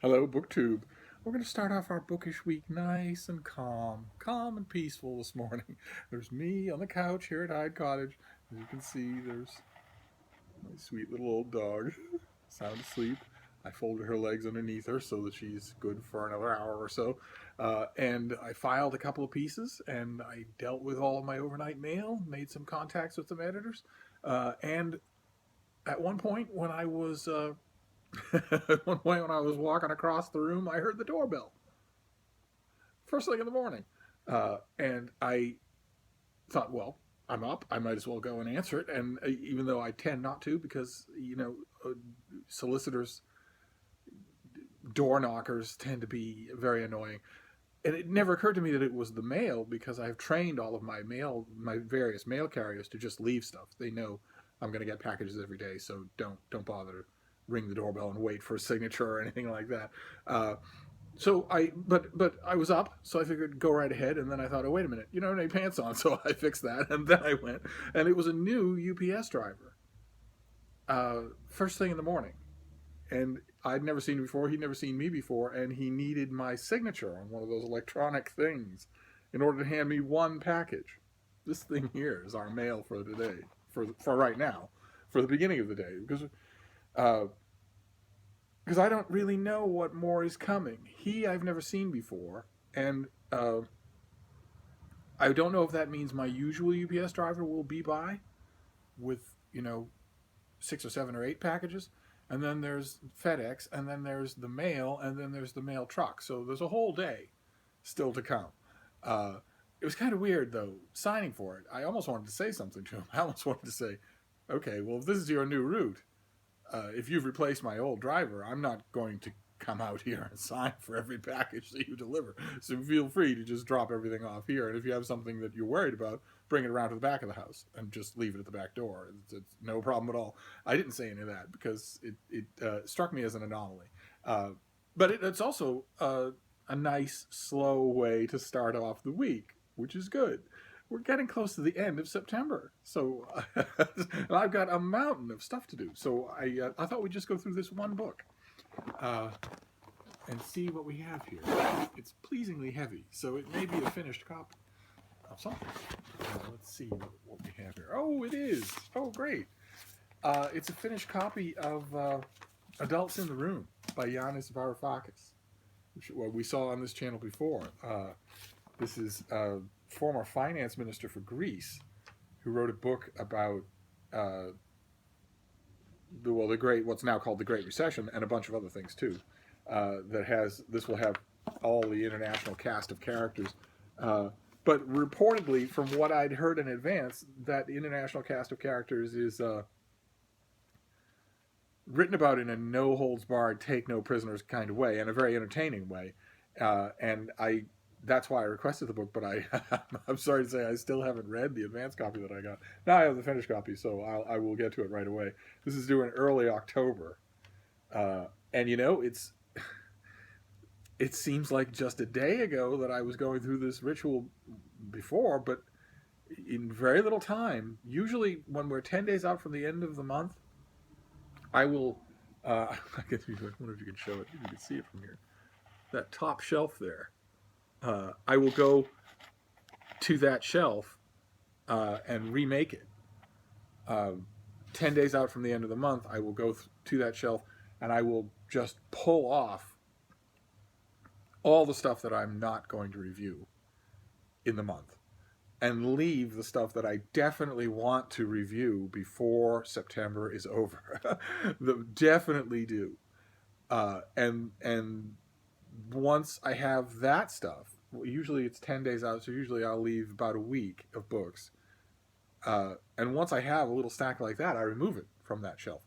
Hello, BookTube. We're going to start off our bookish week nice and calm and peaceful this morning. There's me on the couch here at Hyde Cottage. As you can see, there's my sweet little old dog, sound asleep. I folded her legs underneath her so that she's good for another hour or so. And I filed a couple of pieces and I dealt with all of my overnight mail, made some contacts with some editors. And at one point, when I was one point when I was walking across the room, I heard the doorbell. First thing in the morning. And I thought, well, I'm up. I might as well go and answer it. And even though I tend not to, because, solicitors, door knockers tend to be very annoying. And it never occurred to me that it was the mail because I've trained all of my various mail carriers to just leave stuff. They know I'm going to get packages every day, so don't bother to ring the doorbell and wait for a signature or anything like that. But I was up, so I figured go right ahead. And then I thought, oh wait a minute, you don't have any pants on, so I fixed that. And then I went, and it was a new UPS driver. First thing in the morning, and I'd never seen him before. He'd never seen me before, and he needed my signature on one of those electronic things in order to hand me one package. This thing here is our mail for today, for right now, for the beginning of the day, uh, because I don't really know what more is coming. I've never seen before, and I don't know if that means my usual UPS driver will be by with 6 or 7 or 8 packages, and then there's FedEx, and then there's the mail, and then there's the mail truck. So there's a whole day still to come. Uh, it was kind of weird though signing for it. I almost wanted to say something to him. I almost wanted to say, "Okay, well, if this is your new route, if you've replaced my old driver, I'm not going to come out here and sign for every package that you deliver. So feel free to just drop everything off here. And if you have something that you're worried about, bring it around to the back of the house and just leave it at the back door. It's no problem at all." I didn't say any of that because it struck me as an anomaly. But it's also a nice, slow way to start off the week, which is good. We're getting close to the end of September, so and I've got a mountain of stuff to do. So I thought we'd just go through this one book uh, and see what we have here. It's pleasingly heavy, so it may be a finished copy of something. Let's see what we have here. Oh, it is. Oh, great. It's a finished copy of Adults in the Room by Yanis Varoufakis, which we saw on this channel before. This is former finance minister for Greece, who wrote a book about the great, what's now called the Great Recession, and a bunch of other things too. This will have all the international cast of characters. But reportedly, from what I'd heard in advance, that international cast of characters is written about in a no holds barred, take no prisoners kind of way, and a very entertaining way. And that's why I requested the book, but I'm sorry to say I still haven't read the advance copy that I got. Now I have the finished copy, so I will get to it right away. This is due in early October, and it seems like just a day ago that I was going through this ritual before, but in very little time. Usually, when we're 10 days out from the end of the month, I will. I wonder if you can show it. You can see it from here. That top shelf there. I will go to that shelf and remake it. 10 days out from the end of the month, I will go to that shelf and I will just pull off all the stuff that I'm not going to review in the month and leave the stuff that I definitely want to review before September is over. Definitely do. And once I have that stuff, usually it's 10 days out, so usually I'll leave about a week of books. And once I have a little stack like that, I remove it from that shelf.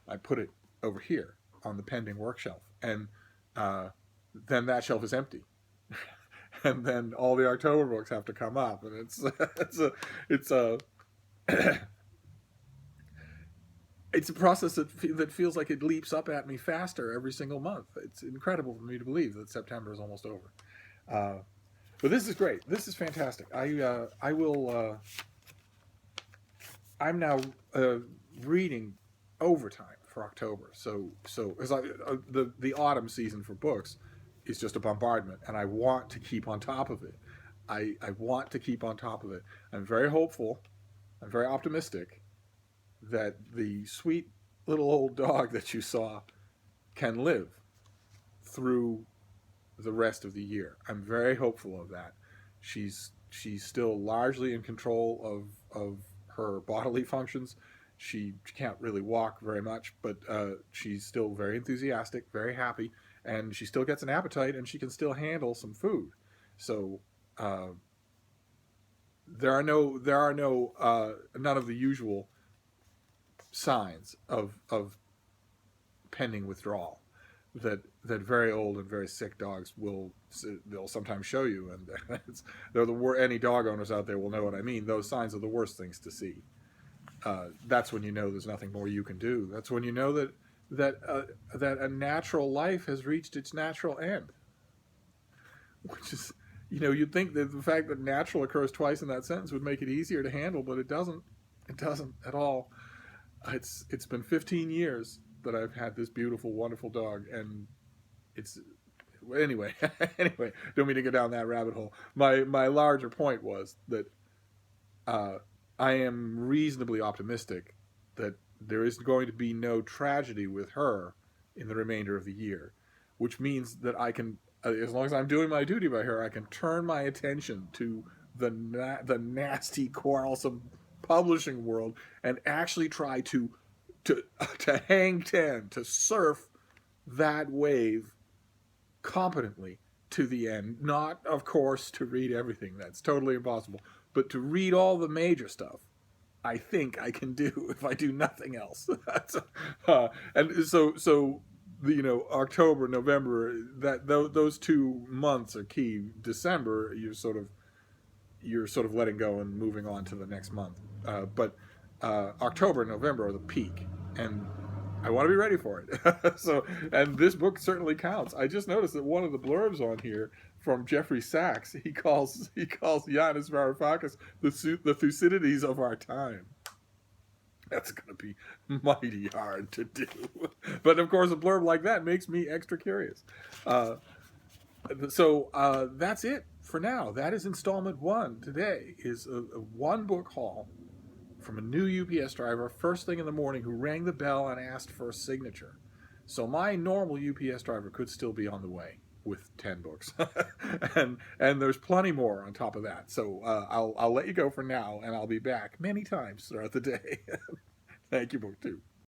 I put it over here on the pending work shelf. And then that shelf is empty. And then all the October books have to come up. And it's a process that feels like it leaps up at me faster every single month. It's incredible for me to believe that September is almost over. But this is great. This is fantastic. I will. I'm now reading overtime for October. So as the autumn season for books is just a bombardment, and I want to keep on top of it. I want to keep on top of it. I'm very hopeful. I'm very optimistic that the sweet little old dog that you saw can live through the rest of the year. I'm very hopeful of that. She's still largely in control of her bodily functions. She can't really walk very much, but she's still very enthusiastic, very happy, and she still gets an appetite, and she can still handle some food. So there are no none of the usual signs of pending withdrawal that very old and very sick dogs they'll sometimes show you, and any dog owners out there will know what I mean. Those signs are the worst things to see. That's when you know there's nothing more you can do. That's when you know that a natural life has reached its natural end, which is, you'd think that the fact that natural occurs twice in that sentence would make it easier to handle, but it doesn't. It doesn't at all. It's been 15 years that I've had this beautiful, wonderful dog, and anyway. Don't mean to go down that rabbit hole. My larger point was that I am reasonably optimistic that there is going to be no tragedy with her in the remainder of the year, which means that I can, as long as I'm doing my duty by her, I can turn my attention to the nasty, quarrelsome publishing world and actually try to hang ten, to surf that wave competently to the end. Not, of course, to read everything. That's totally impossible. But to read all the major stuff, I think I can do if I do nothing else. And so October, November, those 2 months are key. December, you're sort of letting go and moving on to the next month. But October and November are the peak, and I want to be ready for it. And this book certainly counts. I just noticed that one of the blurbs on here from Jeffrey Sachs, he calls Yanis Varoufakis the Thucydides of our time. That's going to be mighty hard to do. But of course, a blurb like that makes me extra curious. So that's it for now. That is installment 1. Today is a one book haul from a new UPS driver first thing in the morning who rang the bell and asked for a signature. So my normal UPS driver could still be on the way with 10 books. and there's plenty more on top of that. So I'll let you go for now, and I'll be back many times throughout the day. Thank you, BookTube.